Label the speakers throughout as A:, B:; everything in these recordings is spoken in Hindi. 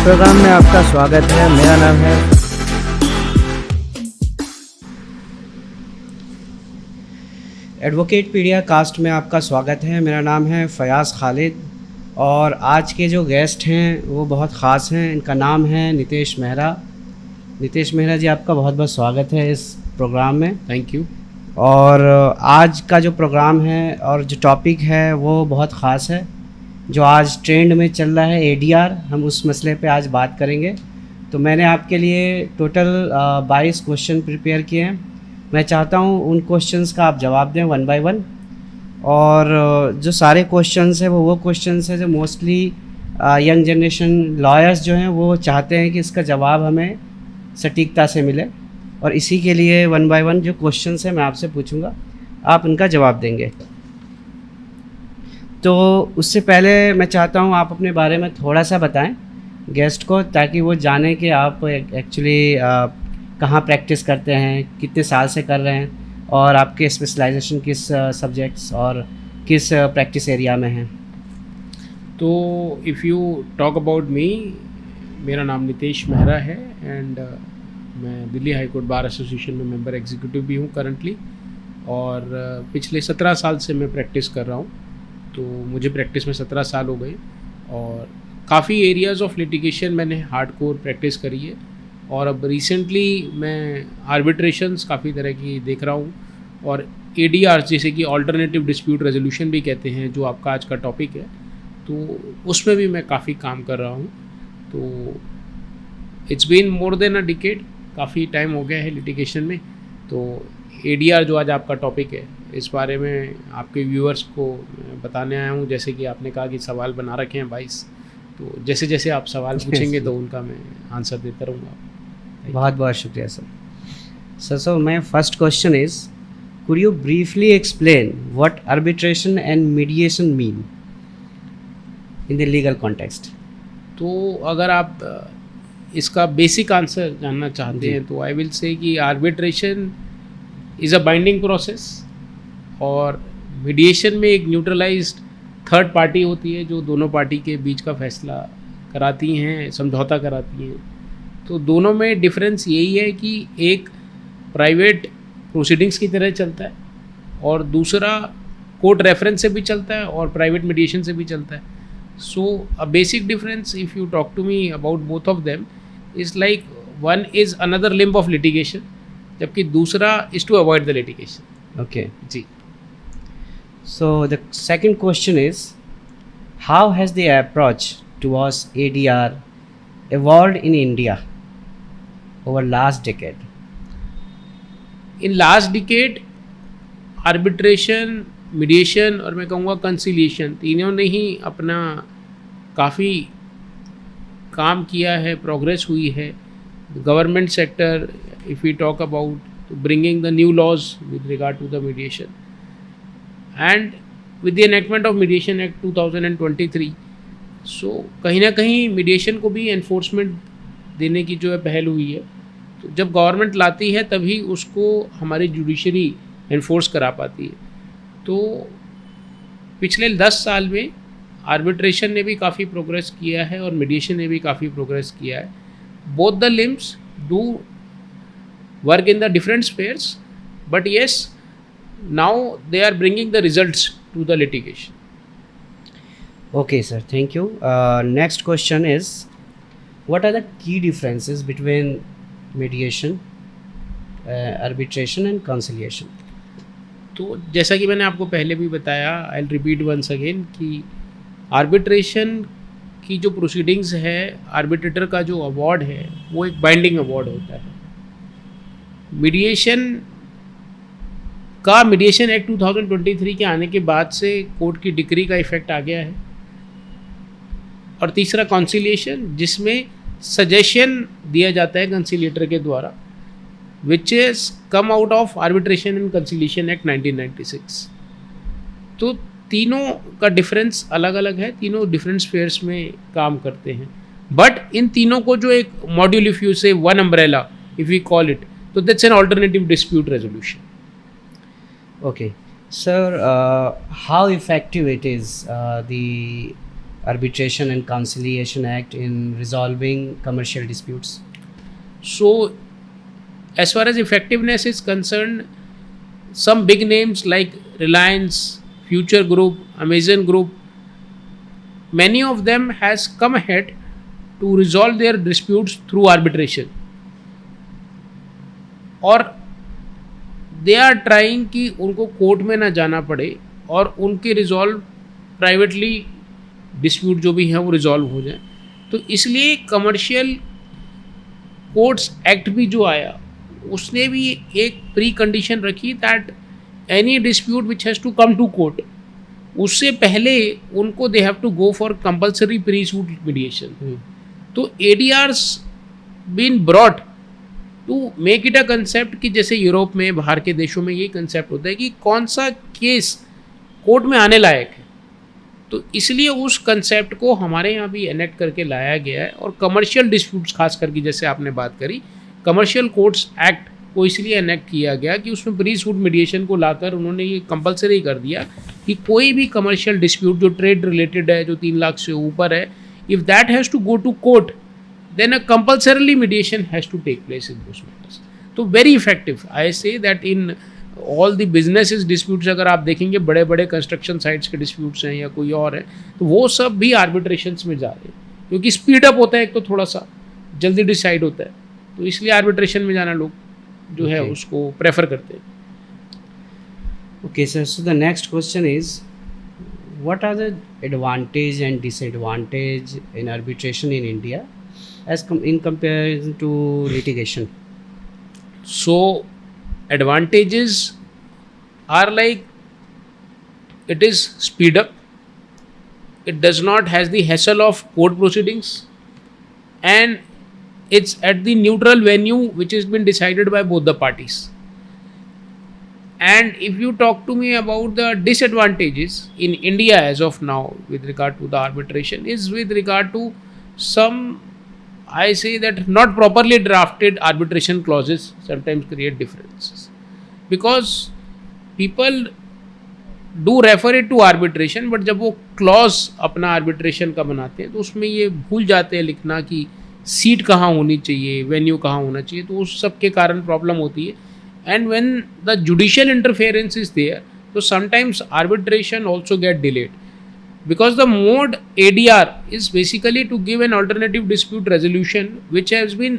A: प्रोग्राम में आपका स्वागत है। मेरा नाम है एडवोकेट पीडिया कास्ट में आपका स्वागत है। मेरा नाम है फयाज़ खालिद और आज के जो गेस्ट हैं वो बहुत ख़ास हैं। इनका नाम है नितेश मेहरा। नितेश मेहरा जी, आपका बहुत बहुत स्वागत है इस प्रोग्राम में।
B: Thank you.
A: और आज का जो प्रोग्राम है और जो टॉपिक है वो बहुत ख़ास है, जो आज ट्रेंड में चल रहा है एडीआर। हम उस मसले पे आज बात करेंगे। तो मैंने आपके लिए टोटल 22 क्वेश्चन प्रिपेयर किए हैं। मैं चाहता हूँ उन क्वेश्चंस का आप जवाब दें वन बाय वन। और जो सारे क्वेश्चंस हैं वो क्वेश्चंस हैं जो मोस्टली यंग जनरेशन लॉयर्स जो हैं वो चाहते हैं कि इसका जवाब हमें सटीकता से मिले। और इसी के लिए वन बाय वन जो क्वेश्चंस हैं मैं आपसे पूछूंगा, आप उनका जवाब देंगे। तो उससे पहले मैं चाहता हूँ आप अपने बारे में थोड़ा सा बताएं गेस्ट को, ताकि वो जाने कि आप एक्चुअली कहाँ प्रैक्टिस करते हैं, कितने साल से कर रहे हैं और आपके स्पेशलाइजेशन किस सब्जेक्ट्स और किस प्रैक्टिस एरिया में हैं।
B: तो if you talk about me, मेरा नाम नितेश मेहरा है एंड मैं Delhi high court bar association में मेंबर एग्जीक्यूटिव भी हूँ करंटली। और पिछले 17 साल से मैं प्रैक्टिस कर रहा हूँ। तो मुझे प्रैक्टिस में 17 साल हो गए और काफ़ी एरियाज़ ऑफ लिटिगेशन मैंने हार्डकोर प्रैक्टिस करी है। और अब रिसेंटली मैं आर्बिट्रेशंस काफ़ी तरह की देख रहा हूँ और एडीआर जैसे कि अल्टरनेटिव डिस्प्यूट रेजोल्यूशन भी कहते हैं, जो आपका आज का टॉपिक है, तो उसमें भी मैं काफ़ी काम कर रहा हूँ। तो it's been more than a decade, काफ़ी टाइम हो गया है लिटिगेशन में। तो एडीआर जो आज आपका टॉपिक है, इस बारे में आपके व्यूअर्स को बताने आया हूँ। जैसे कि आपने कहा कि सवाल बना रखे हैं 22, तो जैसे जैसे आप सवाल पूछेंगे तो उनका मैं आंसर देता रहूँगा।
A: बहुत बहुत शुक्रिया sir. So my first question is, could you briefly explain what arbitration and mediation mean in the legal context.
B: तो अगर आप इसका बेसिक आंसर जानना चाहते हैं तो आई विल से कि arbitration is a binding process और मीडिएशन में एक न्यूट्रलाइज्ड थर्ड पार्टी होती है जो दोनों पार्टी के बीच का फैसला कराती हैं, समझौता कराती हैं। तो दोनों में डिफरेंस यही है कि एक प्राइवेट प्रोसीडिंग्स की तरह चलता है और दूसरा कोर्ट रेफरेंस से भी चलता है और प्राइवेट मीडिएशन से भी चलता है। So a basic difference if you talk to me about both of them is like one is another limb of litigation, जबकि दूसरा is to avoid the litigation.
A: Okay
B: जी।
A: So the second question is, how has the approach towards ADR evolved in India over last decade?
B: In last decade arbitration, mediation और मैं कहूँगा कंसिलिएशन, तीनों ने ही अपना काफ़ी काम किया है, प्रोग्रेस हुई है। Government sector, if we talk about bringing the new laws with regard to the mediation and with the enactment of mediation act 2023, so कहीं ना कहीं मीडिएशन को भी एनफोर्समेंट देने की जो है पहल हुई है। तो जब गवर्नमेंट लाती है तभी उसको हमारी जुडिशरी एनफोर्स करा पाती है। तो पिछले 10 साल में आर्बिट्रेशन ने भी काफ़ी प्रोग्रेस किया है और मीडिएशन ने भी काफ़ी प्रोग्रेस किया है। Both the limbs do work in the different spheres, but yes, now they are bringing the results to the litigation.
A: Okay sir, thank you. Next question is, what are the key differences between mediation, arbitration and conciliation?
B: तो जैसा कि मैंने आपको पहले भी बताया, I will repeat once again कि आर्बिट्रेशन की जो प्रोसीडिंग्स है, आर्बिट्रेटर का जो अवार्ड है वो एक बाइंडिंग अवार्ड होता है। मीडिएशन का मीडिएशन एक्ट 2023 के आने के बाद से कोर्ट की डिक्री का इफेक्ट आ गया है। और तीसरा कॉन्सिलिएशन, जिसमें सजेशन दिया जाता है कंसिलिएटर के द्वारा, which is come out of arbitration and conciliation act 1996। तो तीनों का डिफरेंस अलग अलग है, तीनों डिफरेंट स्फेयर्स में काम करते हैं। बट इन तीनों को जो एक module, if you say one umbrella if we call it, तो that's an alternative dispute resolution.
A: Okay sir, how effective it is, the Arbitration and Conciliation Act in resolving commercial disputes?
B: So, as far as effectiveness is concerned, some big names like Reliance, Future Group, Amazon Group, many of them has come ahead to resolve their disputes through arbitration, और दे आर ट्राइंग कि उनको कोर्ट में ना जाना पड़े और उनके रिजॉल्व प्राइवेटली डिस्प्यूट जो भी हैं वो रिजॉल्व हो जाए। तो इसलिए कमर्शियल कोर्ट्स एक्ट भी जो आया उसने भी एक प्री कंडीशन रखी that any dispute which has to come to court, उससे पहले उनको they have to go for compulsory pre suit mediation. तो ADRs been brought to make it a concept कि जैसे यूरोप में, बाहर के देशों में ये कंसेप्ट होता है कि कौन सा केस कोर्ट में आने लायक है। तो इसलिए उस कंसेप्ट को हमारे यहाँ भी एनेक्ट करके लाया गया है। और कमर्शियल डिस्प्यूट्स खास करके जैसे आपने बात करी, कमर्शियल कोर्ट्स एक्ट को इसलिए एनेक्ट किया गया कि उसमें प्री सूट मीडिएशन को लाकर उन्होंने ये कंपलसरी कर दिया कि कोई भी कमर्शियल डिस्प्यूट जो ट्रेड रिलेटेड है, जो 3 लाख से ऊपर है, if that has to go to court then a compulsorily mediation has to take place in those matters. तो very effective. I say that in all the businesses disputes, अगर आप देखेंगे बड़े बड़े कंस्ट्रक्शन साइट्स के डिस्प्यूट्स हैं या कोई और है, तो वो सब भी आर्बिट्रेशंस में जा रहे हैं क्योंकि स्पीड अप होता है, एक तो थोड़ा सा जल्दी डिसाइड होता है, तो इसलिए आर्बिट्रेशन में जाना लोग जो है उसको प्रेफर करते हैं।
A: Okay, sir. So the next question is, what are the advantage and disadvantage in arbitration in India in comparison to litigation?
B: So advantages are like it is speed up, it does not has the hassle of court proceedings, and it's at the neutral venue which has been decided by both the parties. And if you talk to me about the disadvantages in India as of now with regard to the arbitration, is with regard to some, I say that not properly drafted arbitration clauses sometimes create differences, because people do refer it to arbitration, but जब वो clause अपना arbitration का बनाते हैं तो उसमें ये भूल जाते हैं लिखना कि सीट कहाँ होनी चाहिए, वेन्यू कहाँ होना चाहिए, तो उस सब के कारण प्रॉब्लम होती है। And when the judicial interference is there, so sometimes arbitration also get delayed, because the mode ADR is basically to give an alternative dispute resolution which has been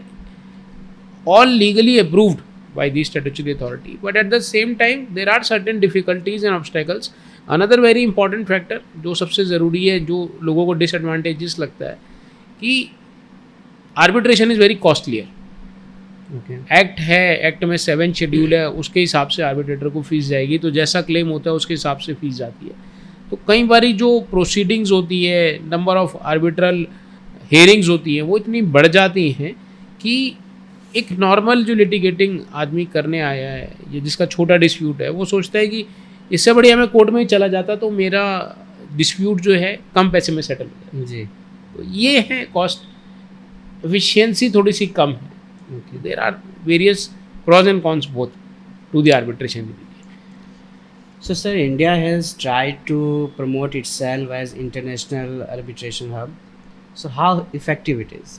B: all legally approved by the statutory authority, but at the same time there are certain difficulties and obstacles. Another very important factor जो सबसे ज़रूरी है, जो लोगों को disadvantages लगता है, कि arbitration is very costlier. Act है, एक्ट में 7 शेड्यूल है, उसके हिसाब से आर्बिट्रेटर को फीस जाएगी, तो जैसा क्लेम होता है उसके हिसाब से फीस जाती है। तो कई बारी जो प्रोसीडिंग्स होती है, नंबर ऑफ आर्बिट्रल हेयरिंग्स होती हैं, वो इतनी बढ़ जाती हैं कि एक नॉर्मल जो लिटिगेटिंग आदमी करने आया है, ये जिसका छोटा डिस्प्यूट है, वो सोचता है कि इससे बढ़िया मैं कोर्ट में ही चला जाता तो मेरा डिस्प्यूट जो है कम पैसे में सेटल हो जाए। जी, तो ये है कॉस्ट एफिशिएंसी थोड़ी सी कम है। Okay. There are various pros and cons both to the arbitration.
A: So, sir, India has tried to promote itself as international arbitration hub. So, how effective it is?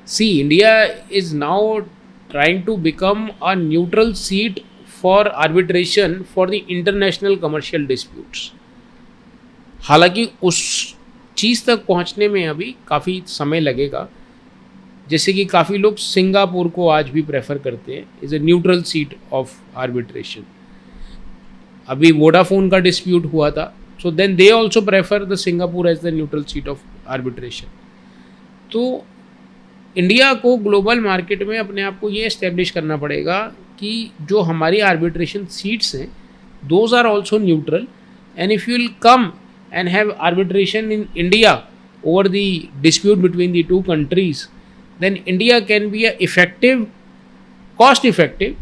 B: See, India is now trying to become a neutral seat for arbitration for the international commercial disputes. हालांकि उस चीज़ तक पहुंचने में अभी काफ़ी समय लगेगा। जैसे कि काफ़ी लोग सिंगापुर को आज भी प्रेफर करते हैं is a neutral seat of arbitration. अभी वोडाफोन का डिस्प्यूट हुआ था, so then they also prefer the Singapore as the neutral seat of arbitration. तो इंडिया को ग्लोबल मार्केट में अपने आप को ये इस्टेब्लिश करना पड़ेगा कि जो हमारी आर्बिट्रेशन सीट्स हैं, those are also neutral, and if you will come and have arbitration in India over the dispute between the two countries, then India can be a effective, cost effective,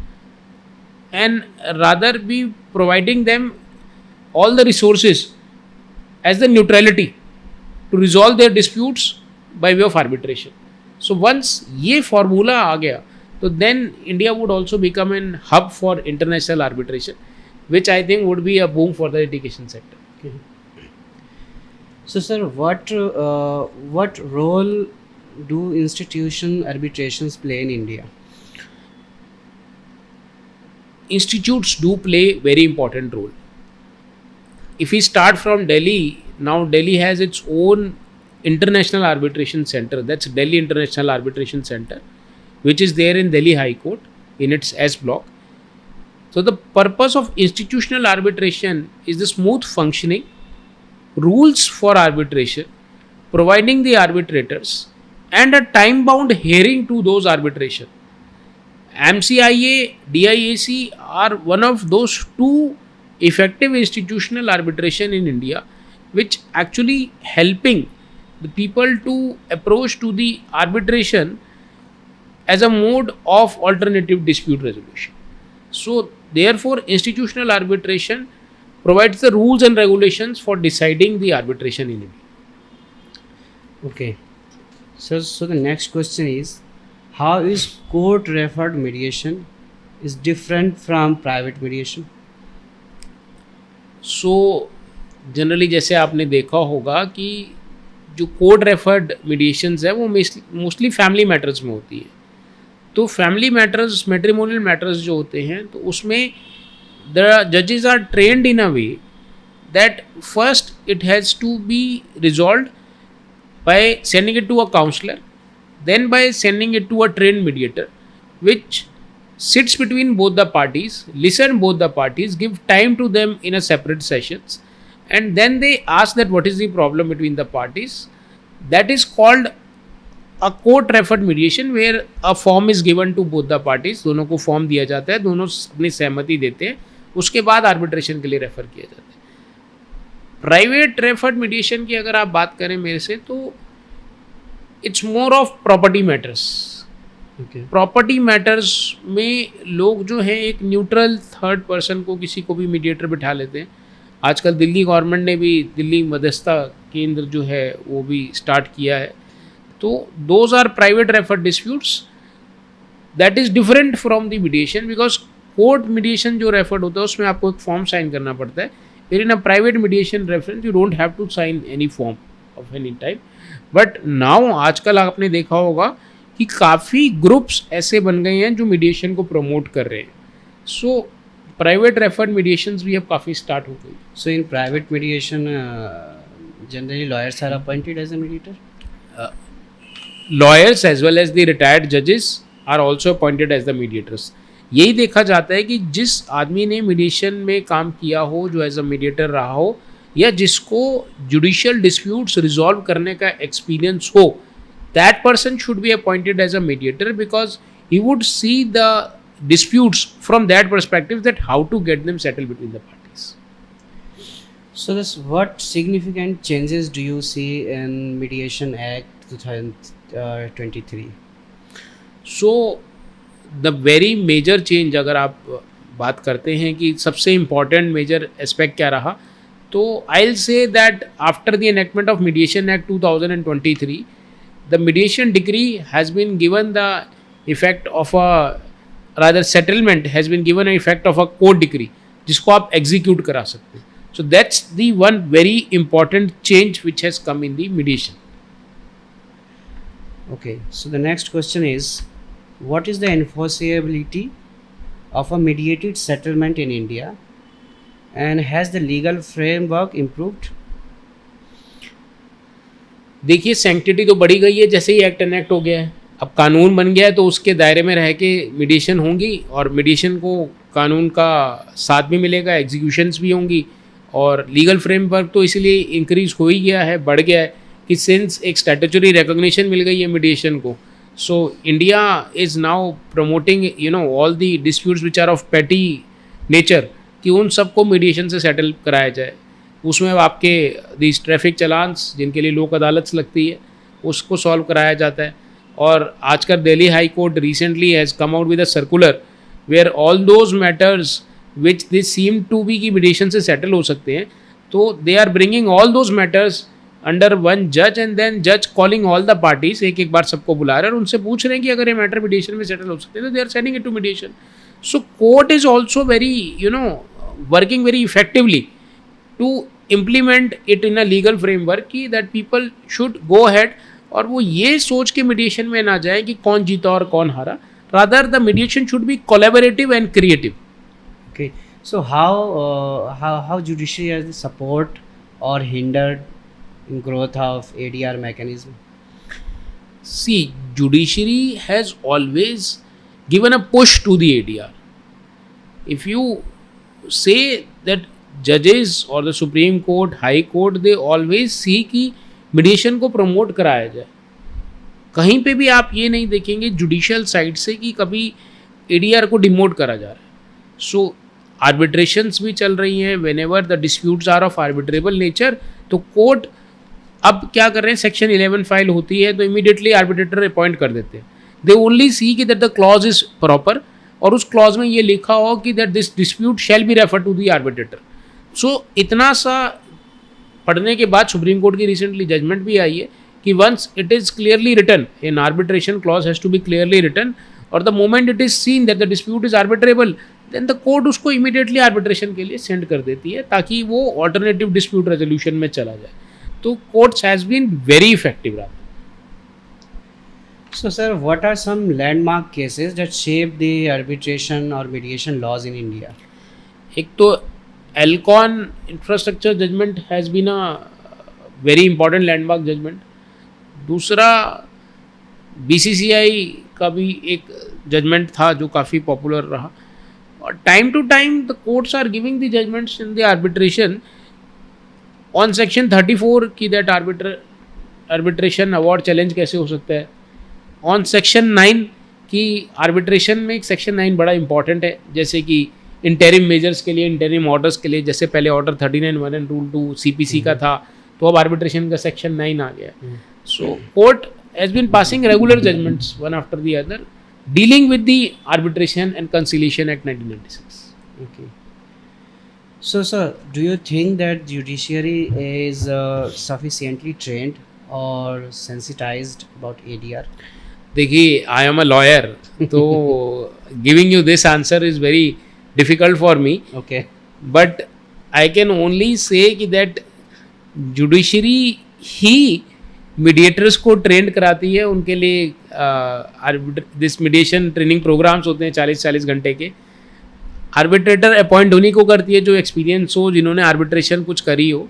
B: and rather be providing them all the resources as the neutrality to resolve their disputes by way of arbitration. So once ये formula आ गया, तो then India would also become an hub for international arbitration, which I think would be a boom for the litigation sector.
A: So, sir, what role do institution arbitrations play in India?
B: Institutes do play very important role. If we start from Delhi, now Delhi has its own international arbitration center. That's Delhi International Arbitration Center, which is there in Delhi High Court in its S block. So the purpose of institutional arbitration is the smooth functioning, rules for arbitration, providing the arbitrators, and a time bound hearing to those arbitration. MCIA, DIAC are one of those two effective institutional arbitration in India, which actually helping the people to approach to the arbitration as a mode of alternative dispute resolution. So, therefore, institutional arbitration provides the rules and regulations for deciding the arbitration in India.
A: Okay. So the next question is, how is court-referred mediation is different from private mediation?
B: So generally जैसे आपने देखा होगा कि जो कोर्ट रेफर्ड मीडिएशंस है वो मोस्टली फैमिली मैटर्स में होती है. तो फैमिली मैटर्स, मैट्रिमोनियल मैटर्स जो होते हैं, तो उसमें द जजेस are trained in a way that first it has to be resolved by sending it to a counsellor, then by sending it to a trained mediator which sits between both the parties, listen both the parties, give time to them in a separate sessions, and then they ask that what is the problem between the parties. That is called a court referred mediation, where a form is given to both the parties. दोनों को फॉर्म दिया जाता है, दोनों अपनी सहमति देते हैं, उसके बाद आर्बिट्रेशन के लिए रेफर किया जाता है. प्राइवेट रेफर्ड मीडिएशन की अगर आप बात करें मेरे से, तो it's more of property matters. Property matters में लोग जो है एक न्यूट्रल थर्ड पर्सन को, किसी को भी मीडिएटर बिठा लेते हैं. आजकल दिल्ली गवर्नमेंट ने भी दिल्ली मध्यस्थता केंद्र जो है वो भी स्टार्ट किया है. तो those are private referred disputes. That is different from the mediation, because court mediation जो रेफर्ड होता है उसमें आपको एक फॉर्म साइन करना पड़ता है. फिर in a private mediation reference you don't have to sign any form of any type. But now आजकल आपने देखा होगा कि काफ़ी ग्रुप्स ऐसे बन गए हैं जो मीडिएशन को प्रमोट कर रहे हैं. सो प्राइवेट रेफर्ड मीडिएशंस भी अब काफ़ी स्टार्ट हो गई.
A: So in private mediation, generally lawyers are appointed as a mediator.
B: Lawyers as well as the retired judges are also appointed as the mediators. यही देखा जाता है कि जिस आदमी ने मीडिएशन में काम किया हो, जो एज अ मीडिएटर रहा हो, या जिसको जुडिशियल डिस्प्यूट्स रिजॉल्व करने का एक्सपीरियंस हो, that person should be appointed as a mediator, because he would see the disputes from that perspective, that how to get them settled between the parties.
A: So this, what significant changes do you see in Mediation Act 2023?
B: So the very major change, अगर आप बात करते हैं कि सबसे important major aspect क्या रहा, तो I'll say that after the enactment of Mediation Act 2023, the mediation decree has been given the effect of a, rather settlement has been given an effect of a court decree, जिसको आप execute करा सकते हैं. So that's the one very important change which has come in the mediation.
A: Okay, so the next question is, what is the enforceability of a mediated settlement in India, and has the legal framework improved?
B: देखिए, सैंक्टिटी तो बढ़ी गई है जैसे ही एक्ट एनेक्ट हो गया है. अब कानून बन गया है तो उसके दायरे में रह के मीडिएशन होंगी, और मीडिएशन को कानून का साथ भी मिलेगा, एग्जीक्यूशंस भी होंगी, और लीगल फ्रेमवर्क तो इसलिए इंक्रीज हो ही गया है, बढ़ गया है कि सिंस एक स्टैट्यूटरी रिकॉग्निशन मिल गई है मीडिएशन को. So India is now promoting all the disputes which are of petty nature, कि उन सबको मीडिएशन से सेटल कराया जाए. उसमें आपके दिस ट्रैफिक चलान्स जिनके लिए लोक अदालत लगती है, उसको सॉल्व कराया जाता है. और आजकल Delhi high court recently has come out with a circular where all those matters which they seem to be की मीडिएशन से सेटल हो सकते हैं, तो they are bringing all those matters under one जज, एंड देन जज कॉलिंग ऑल द पार्टीज, एक एक बार सबको बुला रहे हैं और उनसे पूछ रहे हैं कि अगर ये मैटर मीडिएशन में सेटल हो सकते हैं तो they are sending it to mediation. So court is also very working very effectively to implement it in a legal framework कि that people should go ahead और वो ये सोच के mediation में ना जाए कि कौन जीता और कौन हारा. Rather the mediation should be collaborative and creative.
A: Okay, so how judiciary has support or hindered in growth of ADR mechanism?
B: See, judiciary has always given a push to the ADR. If you say that judges or the Supreme Court, High Court, they always see कि mediation को promote कराया जाए. कहीं पे भी आप ये नहीं देखेंगे जुडिशियल साइड से कि कभी ADR को डिमोट करा जा रहा है. सो आर्बिट्रेशंस भी चल रही हैं. Whenever the disputes are of arbitrable nature, तो कोर्ट अब क्या कर रहे हैं, सेक्शन 11 फाइल होती है तो इमीडिएटली आर्बिट्रेटर अपॉइंट कर देते हैं. दे ओनली सी कि that the clause is proper और उस क्लॉज में ये लिखा हो कि that this dispute shall be refer to the arbitrator. So इतना सा पढ़ने के बाद सुप्रीम कोर्ट की रिसेंटली जजमेंट भी आई है कि once it is clearly written, in arbitration clause has to be clearly written और the moment it is seen that the dispute is arbitrable, then the court उसको इमीडिएटली आर्बिट्रेशन के लिए सेंड कर देती है ताकि वो ऑल्टरनेटिव डिस्प्यूट रेजोल्यूशन में चला जाए. तो courts has been very effective rather.
A: So sir, what are some landmark cases that shape the arbitration or mediation laws in India?
B: एक तो एल्कॉन infrastructure judgment has been a very important landmark judgment. दूसरा BCCI का भी एक जजमेंट था जो काफ़ी पॉपुलर रहा. और time to time the courts are giving the judgments in the arbitration on section 34 की दैट आर्बिट्रेशन अवार्ड चैलेंज कैसे हो सकता है. ऑन सेक्शन 9 की आर्बिट्रेशन में एक सेक्शन 9 बड़ा इंपॉर्टेंट है, जैसे कि इंटरिम मेजर्स के लिए, इंटरिम ऑर्डर्स के लिए. जैसे पहले ऑर्डर 39(1) एंड रूल 2 CPC का था, तो अब आर्बिट्रेशन का सेक्शन 9 आ गया. So court has been passing regular judgments one after the other dealing with the arbitration and conciliation act 1996.
A: Okay. So sir, do you think that judiciary is sufficiently trained or sensitized about ADR?
B: देखिए, आई एम अ लॉयर, तो giving you this answer is very difficult for me.
A: Okay.
B: But I can only say कि दैट जुडिशरी ही मीडिएटर्स को ट्रेंड कराती है. उनके लिए दिस मीडिएशन ट्रेनिंग प्रोग्राम्स होते हैं 40-40 घंटे के. आर्बिट्रेटर अपॉइंट उन्हीं को करती है जो एक्सपीरियंस हो, जिन्होंने आर्बिट्रेशन कुछ करी हो.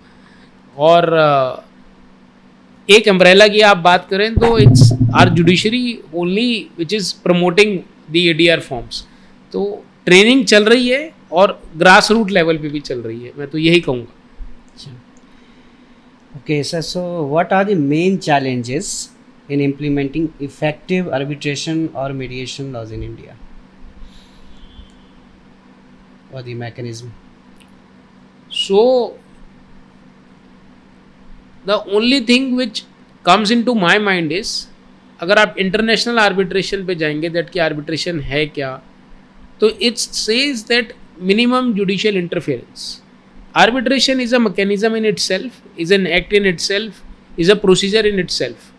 B: और एक अम्ब्रेला की आप बात करें तो it's our judiciary only which is promoting the ADR forms. तो ट्रेनिंग चल रही है और ग्रास रूट लेवल पे भी चल रही है, मैं तो यही कहूँगा.
A: Okay sir, so what are the main challenges in implementing effective arbitration or mediation laws in India? Or the mechanism?
B: So the only thing which comes into my mind is, अगर आप इंटरनेशनल आर्बिट्रेशन पे जाएंगे दैट कि आर्बिट्रेशन है क्या, तो it says that minimum judicial interference. Arbitration is a mechanism in itself, is an act in itself, is a procedure in itself.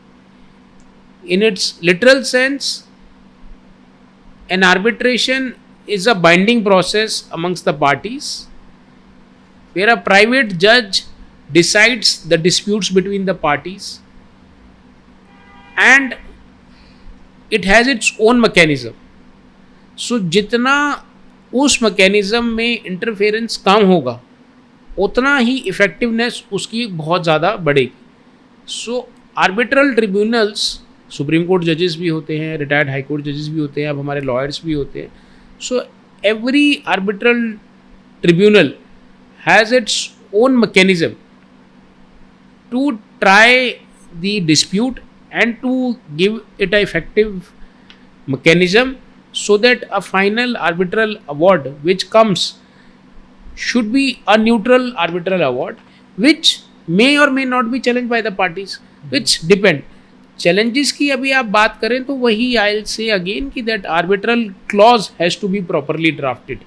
B: In its literal sense, an arbitration is a binding process amongst the parties where a private judge decides the disputes between the parties and it has its own mechanism. So जितना उस mechanism में interference कम होगा उतना ही इफ़ेक्टिवनेस उसकी बहुत ज़्यादा बढ़ेगी. सो आर्बिट्रल ट्रिब्यूनल्स, सुप्रीम कोर्ट जजेस भी होते हैं, रिटायर्ड हाई कोर्ट जजेस भी होते हैं, अब हमारे लॉयर्स भी होते हैं. So every arbitral tribunal has its own mechanism to try the dispute and to give it a effective mechanism so that a final arbitral award which comes should be a neutral arbitral award which may or may not be challenged by the parties, which depend. Challenges की अभी आप बात करें तो वही I'll say again कि that arbitral clause has to be properly drafted.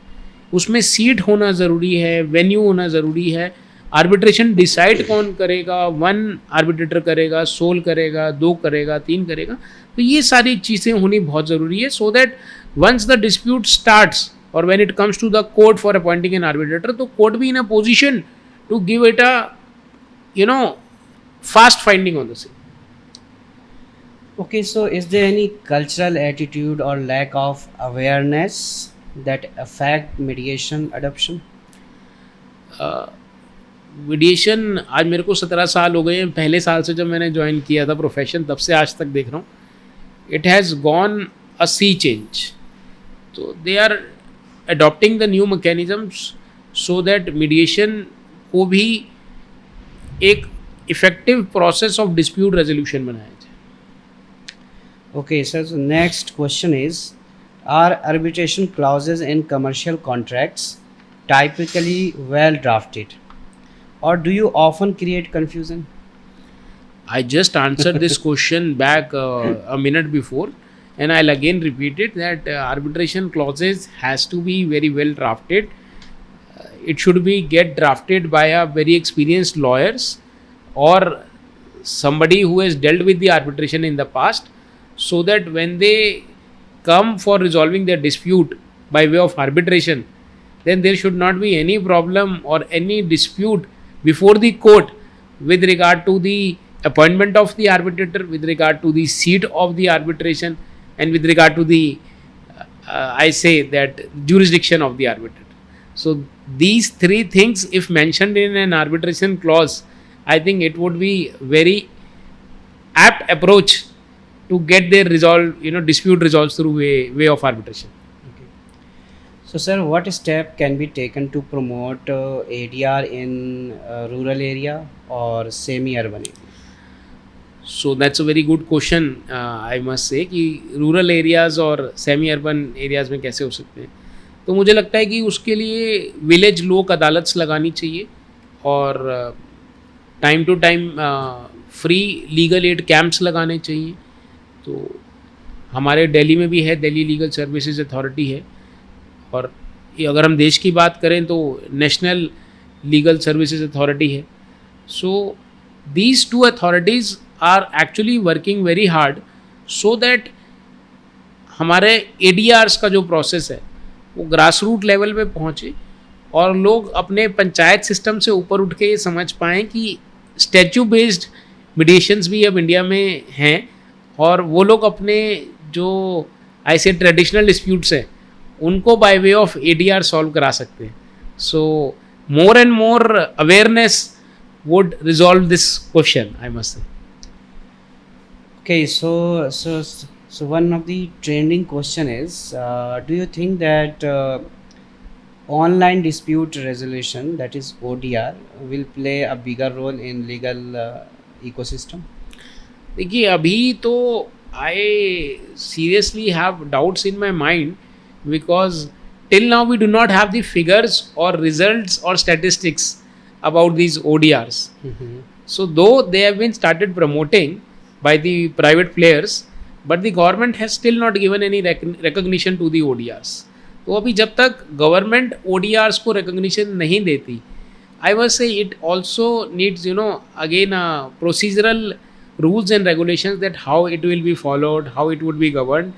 B: उसमें सीट होना ज़रूरी है, वेन्यू होना ज़रूरी है, आर्बिट्रेशन डिसाइड कौन करेगा, 1 आर्बिट्रेटर करेगा, सोल करेगा, 2 करेगा, 3 करेगा, तो ये सारी चीज़ें होनी बहुत ज़रूरी है so that once the dispute starts और when it comes to the court for appointing an arbitrator, तो कोर्ट भी in a position to give it a, fast finding on the same.
A: Okay, so is there any cultural attitude or lack of awareness that affect mediation adoption?
B: Mediation आज मेरे को 17 साल हो गए हैं, पहले साल से जब मैंने ज्वाइन किया था प्रोफेशन, तब से आज तक देख रहा हूँ, it has gone a sea change. तो they are adopting the new mechanisms so that mediation को भी एक effective process of dispute resolution बनाया जाए.
A: Okay, so the next question is, are arbitration clauses in commercial contracts typically well drafted, or do you often create confusion?
B: I just answered this question back a minute before, and I'll again repeat it that arbitration clauses has to be very well drafted. It should be get drafted by a very experienced lawyers or somebody who has dealt with the arbitration in the past, so that when they come for resolving their dispute by way of arbitration, then there should not be any problem or any dispute before the court with regard to the appointment of the arbitrator, with regard to the seat of the arbitration, and with regard to the I say that jurisdiction of the arbitrator. So these three things, if mentioned in an arbitration clause, I think it would be very apt approach to get their dispute resolved through way of arbitration.
A: Okay. So, sir, what step can be taken to promote ADR in rural area or semi-urban area?
B: So that's a very good question. I must say कि रूरल एरियाज़ और सेमी अर्बन एरियाज़ में कैसे हो सकते हैं. तो मुझे लगता है कि उसके लिए विलेज लोक अदालत्स लगानी चाहिए और time to time free legal aid camps लगाने चाहिए. तो हमारे दिल्ली में भी है, दिल्ली लीगल सर्विसेज अथॉरिटी है, और ये अगर हम देश की बात करें तो नेशनल लीगल सर्विसेज अथॉरिटी है. So these two authorities are actually working very hard so that हमारे एडीआरस का जो प्रोसेस है वो ग्रास रूट लेवल पे पहुँचे और लोग अपने पंचायत सिस्टम से ऊपर उठ के ये समझ पाएँ कि स्टैच्यू बेस्ड मीडिएशंस भी अब इंडिया में हैं और वो लोग अपने जो ऐसे ट्रेडिशनल डिस्प्यूट्स हैं उनको by way of ADR solve करा सकते हैं. So more and more awareness would resolve this question, I must say.
A: Okay, so one of the trending question is, do you think that online dispute resolution, that is ODR, will play a bigger role in legal ecosystem?
B: देखिए अभी तो I seriously have doubts in my mind because till now we do not have the figures और रिजल्ट्स और statistics about these ODRs. So though they have been started promoting by the private players, but the government has still not given any recognition to the ODRs. तो अभी जब तक गवर्नमेंट ODRs को recognition नहीं देती, I must say it also needs again procedural rules and regulations that how it will be followed, how it would be governed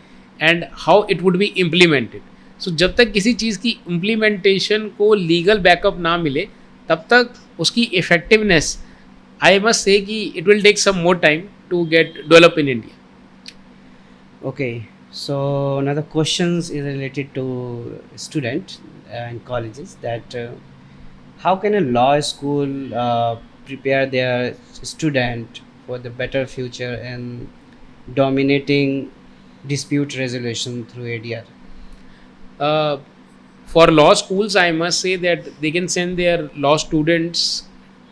B: and how it would be implemented. So जब तक किसी चीज़ की implementation को legal backup ना मिले तब तक उसकी effectiveness I must say कि it will take some more time to get develop in India.
A: Okay, so another questions is related to student and colleges, that how can a law school prepare their student for the better future and dominating dispute resolution through ADR?
B: For law schools, I must say that they can send their law students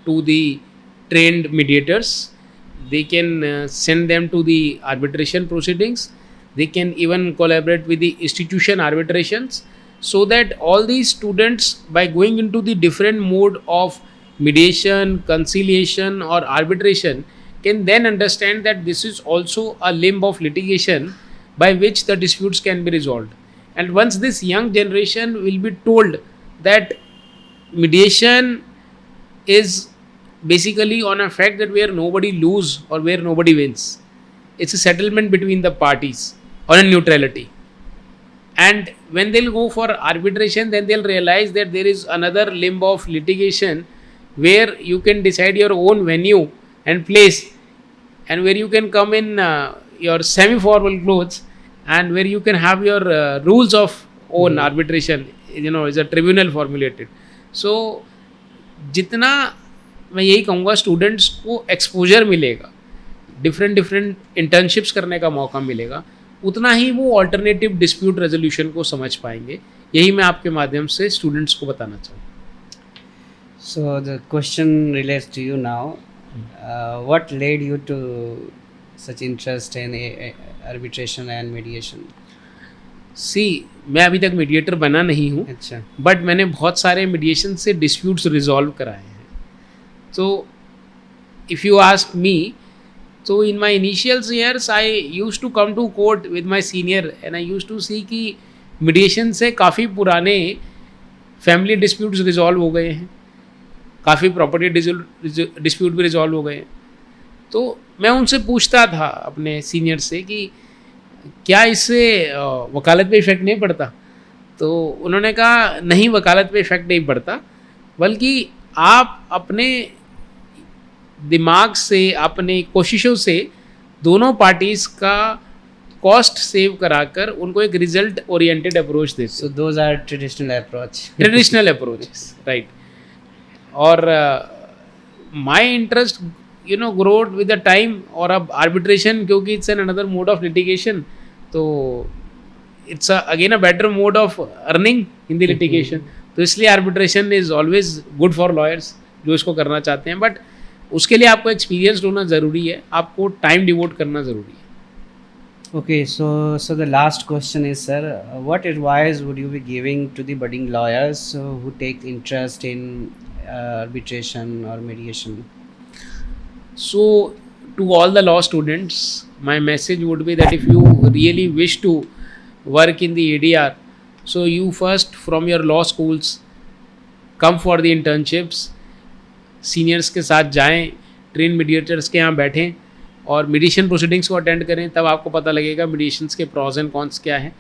B: to the trained mediators. They can send them to the arbitration proceedings. They can even collaborate with the institution arbitrations, so that all these students, by going into the different mode of mediation, conciliation or arbitration, can then understand that this is also a limb of litigation by which the disputes can be resolved. And once this young generation will be told that mediation is basically on a fact that where nobody lose or where nobody wins, it's a settlement between the parties on a neutrality. And when they'll go for arbitration, then they'll realize that there is another limb of litigation where you can decide your own venue and place, and where you can come in your semi-formal clothes, and where you can have your rules of own arbitration, is a tribunal formulated. So जितना मैं यही कहूँगा स्टूडेंट्स को एक्सपोजर मिलेगा, डिफरेंट इंटर्नशिप्स करने का मौका मिलेगा, उतना ही वो अल्टरनेटिव डिस्प्यूट रेजोल्यूशन को समझ पाएंगे. यही मैं आपके माध्यम से स्टूडेंट्स को बताना चाहूँगा.
A: So the question relates to you now. What led you to such interest in arbitration and mediation?
B: मैं अभी तक मीडिएटर बना नहीं हूँ,
A: अच्छा.
B: बट मैंने बहुत सारे मीडिएशन से डिस्प्यूट्स रिजॉल्व कराए हैं. तो इफ़ यू आस्क मी, तो in my initial years I use to come to court with my senior and I use to see कि मीडिएशन से काफ़ी पुराने फैमिली डिस्प्यूट्स रिजॉल्व हो गए हैं, काफ़ी प्रॉपर्टी डिस्प्यूट भी रिजॉल्व हो गए हैं. तो मैं उनसे पूछता था अपने सीनियर से कि क्या इससे वकालत पे इफ़ेक्ट नहीं पड़ता. तो उन्होंने कहा नहीं, वकालत पे इफ़ेक्ट नहीं पड़ता, बल्कि आप अपने दिमाग से, अपने कोशिशों से दोनों पार्टीज़ का कॉस्ट सेव कराकर उनको एक रिजल्ट ओरिएंटेड अप्रोच देते.
A: So those are traditional approach.
B: Traditional approaches, right. और my interest growed with the time. और अब आर्बिट्रेशन, क्योंकि it's an another mode of litigation, तो it's again a better mode of earning in the litigation. तो इसलिए arbitration is always good for lawyers जो इसको करना चाहते हैं. बट उसके लिए आपको एक्सपीरियंस होना ज़रूरी है, आपको टाइम डिवोट करना ज़रूरी है.
A: Okay, so the last question is, sir, what advice would you be giving to the budding lawyers who take interest in arbitration or mediation?
B: So, to all the law students, my message would be that if you really wish to work in the ADR, so you first from your law schools come for the internships, seniors के साथ जाएं, ट्रेन मीडिएटर्स के यहाँ बैठें और मीडिएशन प्रोसीडिंग्स को अटेंड करें. तब आपको पता लगेगा मीडिएशंस के प्रॉज एंड कॉन्स क्या हैं.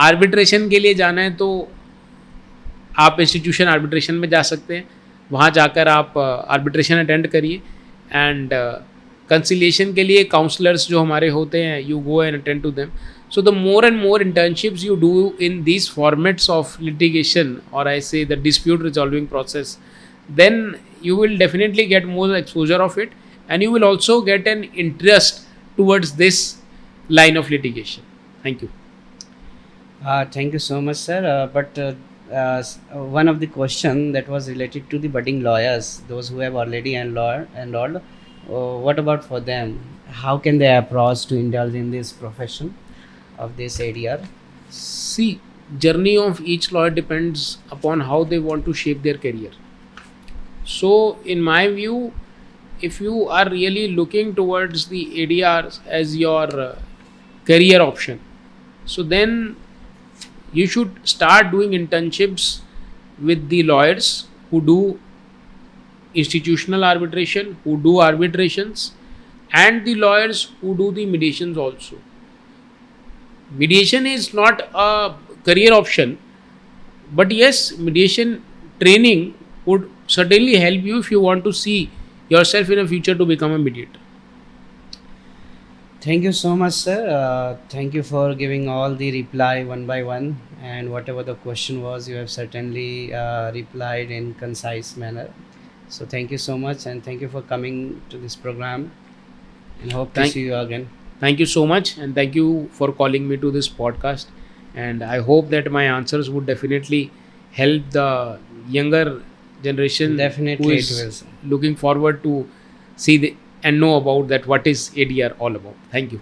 B: आर्बिट्रेशन के लिए जाना है तो आप इंस्टीट्यूशन आर्बिट्रेशन में जा सकते हैं, वहाँ जाकर आप आर्बिट्रेशन अटेंड करिए. एंड कंसिलिएशन के लिए काउंसलर्स जो हमारे होते हैं, you go and attend to them. So the more and more internships you do in these formats of litigation, or I say the dispute resolving process, then you will definitely get more exposure of it, and you will also get an interest towards this line of litigation. Thank you.
A: Thank you so much, sir. But one of the question that was related to the budding lawyers, those who have already enrolled, what about for them? How can they approach to indulge in this profession of this ADR?
B: See, journey of each lawyer depends upon how they want to shape their career. So in my view, if you are really looking towards the ADRs as your career option, so then you should start doing internships with the lawyers who do institutional arbitration, who do arbitrations, and the lawyers who do the mediations also. Mediation is not a career option, but yes, mediation training would certainly help you if you want to see yourself in a future to become a mediator.
A: Thank you so much, sir. Thank you for giving all the reply one by one, and whatever the question was, you have certainly replied in concise manner. So thank you so much, and thank you for coming to this program, and hope to see you again.
B: Thank you so much, and thank you for calling me to this podcast, and I hope that my answers would definitely help the younger generation
A: Definitely
B: who
A: it
B: is
A: will, sir.
B: looking forward to see and know about that what is ADR all about. Thank you.